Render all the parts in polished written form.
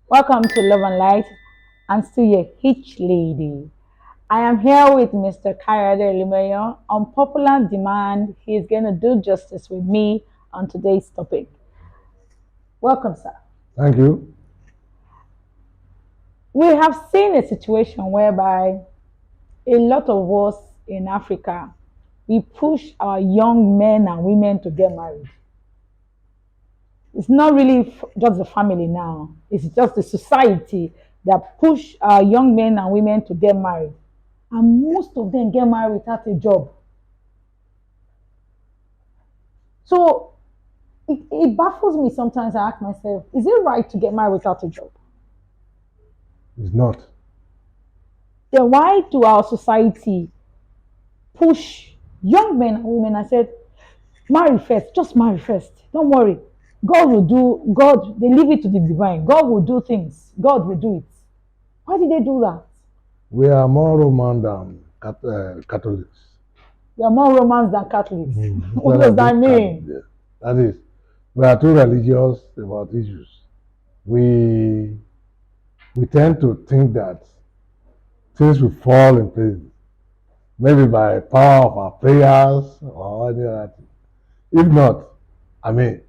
Welcome to Love and Light. I'm still your Hitch lady. I am here with Mr. Kayode Limeyo. On popular demand, he is going to do justice with me on today's topic. Welcome, sir. Thank you. We have seen a situation whereby a lot of us in Africa, we push our young men and women to get married. It's not really just the family now. It's just the society that push our young men and women to get married. And most of them get married without a job. So it baffles me sometimes. I ask myself, is it right to get married without a job? It's not. Then why do our society push young men and women and said, marry first, just marry first. Don't worry. God will do, God, they leave it to the divine. God will do things. God will do it. Why did they do that? We are more Roman than Catholics. We are more Romans than Catholics. What Instead does of that being mean? Yes. That is, we are too religious about issues. We we tend to think that things will fall in place, maybe by power of our prayers or any other thing. If not, I mean,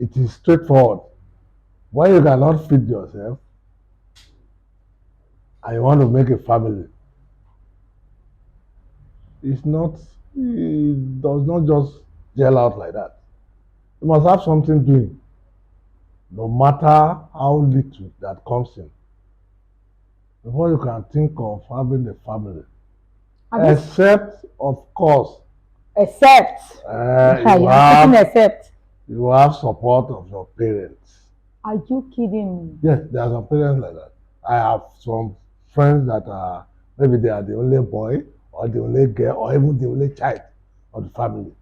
it is straightforward. Why you cannot feed yourself and you want to make a family, it's not, it does not just gel out like that. You must have something doing, no matter how little that comes in, before you can think of having a family. Except, of course, Except, you you're speaking have except. you have support of your parents. Are you kidding me? Yes, there are some parents like that. I have some friends that are maybe they are the only boy or the only girl or even the only child of the family.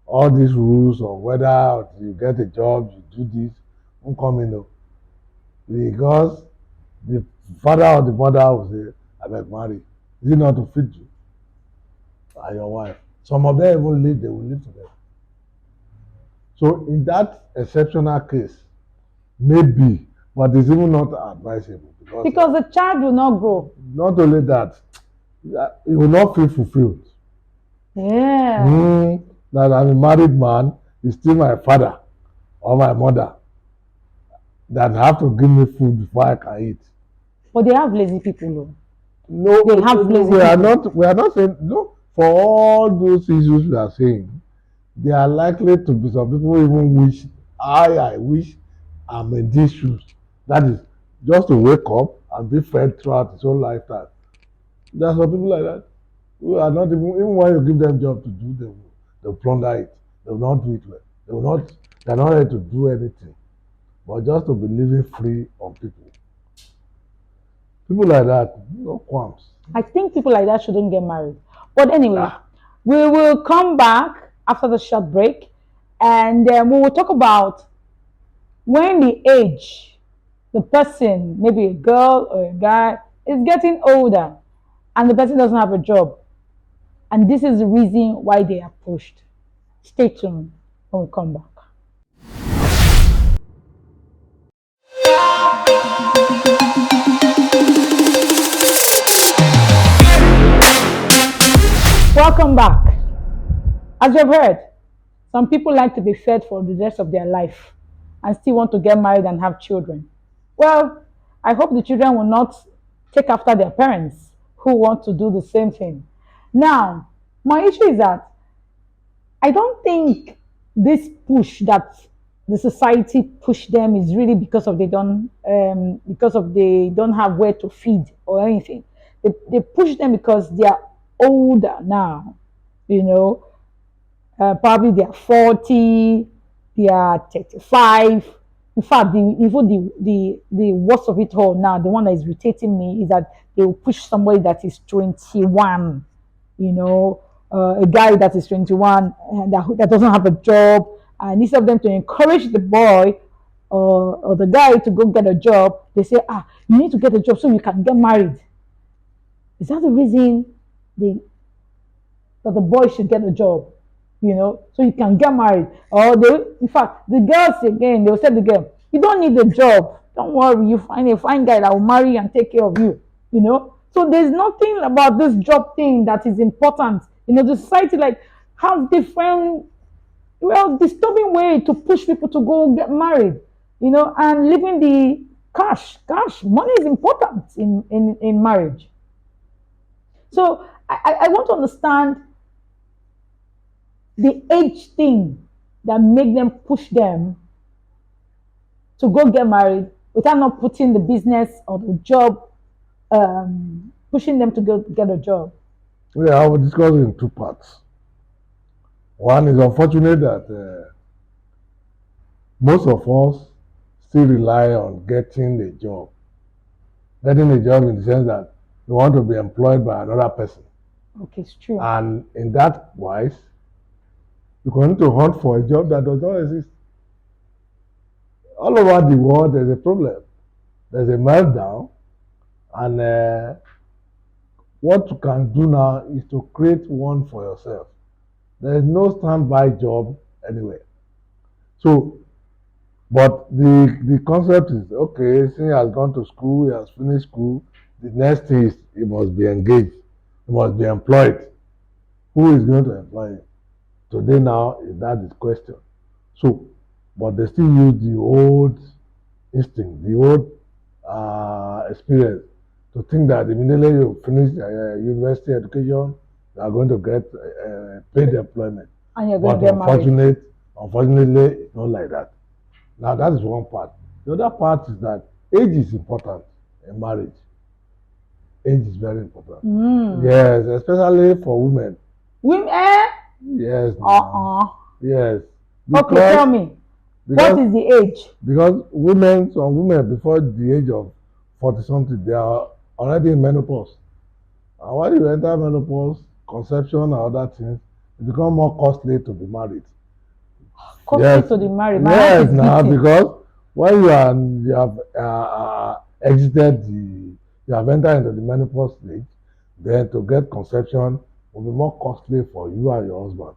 All these rules of whether you get a job, you do this, won't come in o. Because the father or the mother will say, I beg marry. Is it not to feed you and your wife? Some of them even live, they will live together. So in that exceptional case, maybe, but it's even not advisable Because the child will not grow. not only that, you will not feel fulfilled. Yeah. That I'm a married man, is still my father or my mother that have to give me food before I can eat. But they have lazy people though. No, They have lazy we are people. not. We are not saying no. For all those issues we are saying, there are likely to be some people even wish I wish I'm in these shoes. That is just to wake up and be fed throughout his whole lifetime. There are some people like that who are not even when you give them job to do, they'll plunder it. They will not do it well. They will not. They're not ready to do anything, but just to be living free of people. People like that, no qualms. I think people like that shouldn't get married. But anyway, Ah, we will come back after the short break and we will talk about when the age, the person, maybe a girl or a guy, is getting older and the person doesn't have a job. And this is the reason why they are pushed. Stay tuned when we come back. Welcome back. As you've heard, some people like to be fed for the rest of their life and still want to get married and have children. Well, I hope the children will not take after their parents who want to do the same thing. Now, my issue is that I don't think this push that the society push them is really because of they don't have where to feed or anything. They push them because they are older now, you know, probably they are 40, they are 35. In fact, the worst of it all now, the one that is irritating me is that they will push somebody that is 21, you know, a guy that is 21 and that doesn't have a job. And instead of them to encourage the boy or the guy to go get a job, they say, you need to get a job so you can get married. Is that the reason they, that the boy should get a job? So you can get married. Or they, in fact, the girls again, they'll say to the girl, you don't need a job. Don't worry, you find a fine guy that will marry you and take care of you. You know. So there's nothing about this job thing that is important. You know, the society like have different, well, disturbing way to push people to go get married. You know, and leaving the cash money is important in marriage. So I want to understand the age thing that make them push them to go get married without not putting the business or the job, pushing them to go get a job. Yeah, I will discuss it in two parts. One is unfortunate that most of us still rely on getting a job. Getting a job in the sense that you want to be employed by another person. Okay, it's true. And in that wise, you continue to hunt for a job that does not exist. All over the world, there's a problem. There's a meltdown. And what you can do now is to create one for yourself. There is no standby job anywhere. So, but the concept is okay, since he has gone to school, he has finished school, the next thing is he must be engaged, he must be employed. Who is going to employ him? Today now is that is question. So, but they still use the old instinct, the old experience to think that immediately you finish university education, you are going to get paid employment. And you're But going to get married. unfortunately, it's not like that. Now that is one part. The other part is that age is important in marriage. Age is very important. Yes, especially for women. Women, Yes. uh-uh. Yes. Okay, tell me, what is the age? Because some women before the age of 40 something, they are already in menopause. And when you enter menopause, conception and other things, it becomes more costly to be married. Costly to the married. My Yes, heart is now beating. because when you have exited you have entered into the menopause stage, then to get conception will be more costly for you and your husband.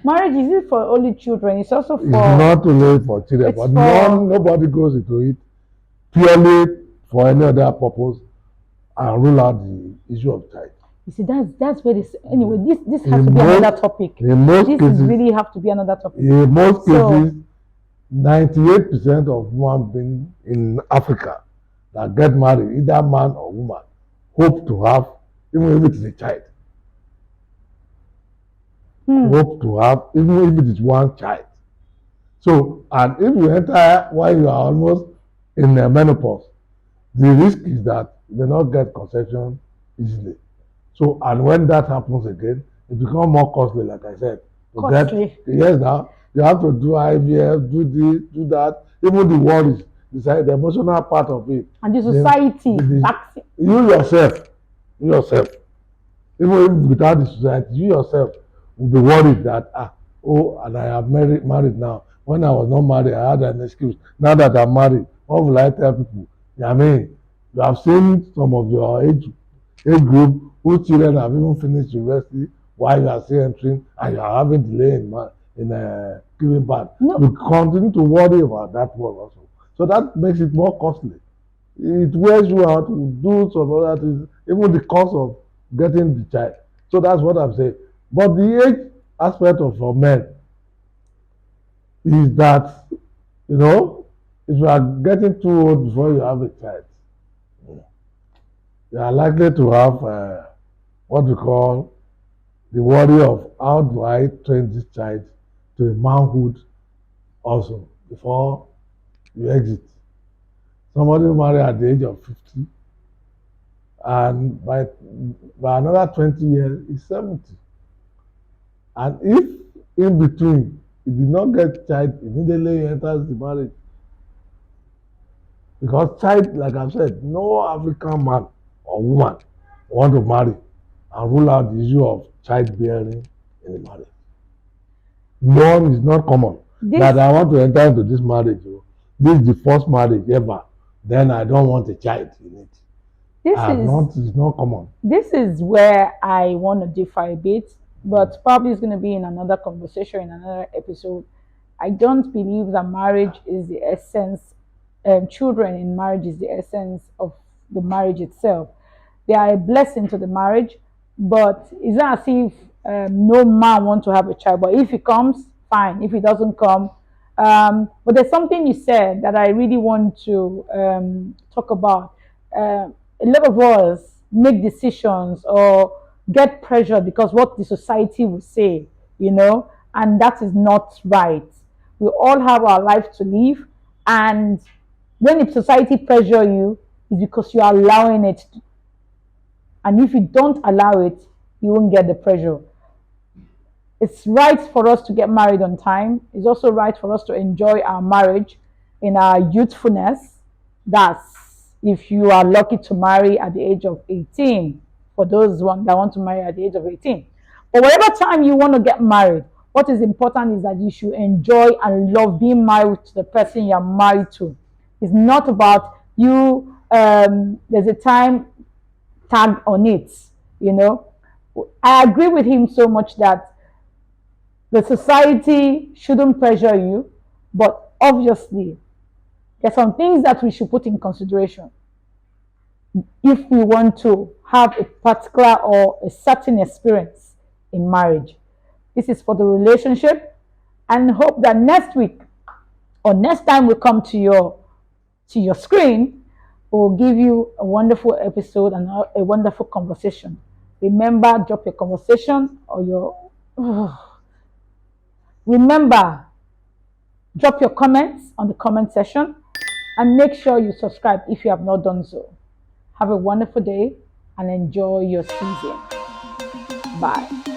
Marriage is it for only children? It's also for. It's not only for children, It's but for- nobody goes into it purely for any other purpose and rule out the issue of child. You see, that's where this. Anyway, this has to In be most- another topic. In most This cases, really have to be another topic. in most So- cases, 98% of human beings in Africa that get married, either man or woman, hope to have, even if it is a child, hope to have, even if it is one child. So, and if you enter while you are almost in the menopause, the risk is that you may not get conception easily. So, and when that happens again, it becomes more costly, like I said. Costly. Yes, now you have to do IVF, do this, do that. Even the worries, the emotional part of it. And the society, You yourself, even if without the society, you yourself will be worried that oh, and I am married now. When I was not married, I had an excuse. Now that I'm married, what will I tell people? I mean, you have seen some of your age group whose children have even finished university while you are still entering and you are having delay in giving birth. No. You continue to worry about that one also. So that makes it more costly. It wears you out to do some other things, even the cost of getting the child. So that's what I'm saying. But the age aspect of for men is that, if you are getting too old before you have a child, you are likely to have what we call the worry of how do I train this child to a manhood also before you exit. Somebody will marry at the age of 50 and by another 20 years is 70. And if in between he did not get child, immediately he enters the marriage. Because child, like I've said, no African man or woman want to marry and rule out the issue of childbearing in the marriage. None is not common. That I want to enter into this marriage. This is the first marriage ever. Then I don't want a child in it. It's not common. This is where I want to differ a bit, but probably it's going to be in another conversation, in another episode. I don't believe that marriage is the essence children in marriage is the essence of the marriage itself. They are a blessing to the marriage, but it's not as if no man wants to have a child. But if it comes, fine. If it doesn't come, but there's something you said that I really want to talk about. A lot of us make decisions or get pressured because what the society will say, and that is not right. We all have our life to live, and when the society pressure you, it's because you are allowing it. And if you don't allow it, you won't get the pressure. It's right for us to get married on time. It's also right for us to enjoy our marriage in our youthfulness. That's if you are lucky to marry at the age of 18, for those that want to marry at the age of 18. But whatever time you want to get married, what is important is that you should enjoy and love being married to the person you're married to. It's not about you, there's a time tag on it, you know. I agree with him so much that the society shouldn't pressure you, but obviously, there's some things that we should put in consideration if we want to have a particular or a certain experience in marriage. This is for the relationship, and hope that next week or next time we come to your screen, we'll give you a wonderful episode and a wonderful conversation. Remember, drop your conversation or your remember, drop your comments on the comment section and make sure you subscribe if you have not done so. Have a wonderful day and enjoy your season. Bye.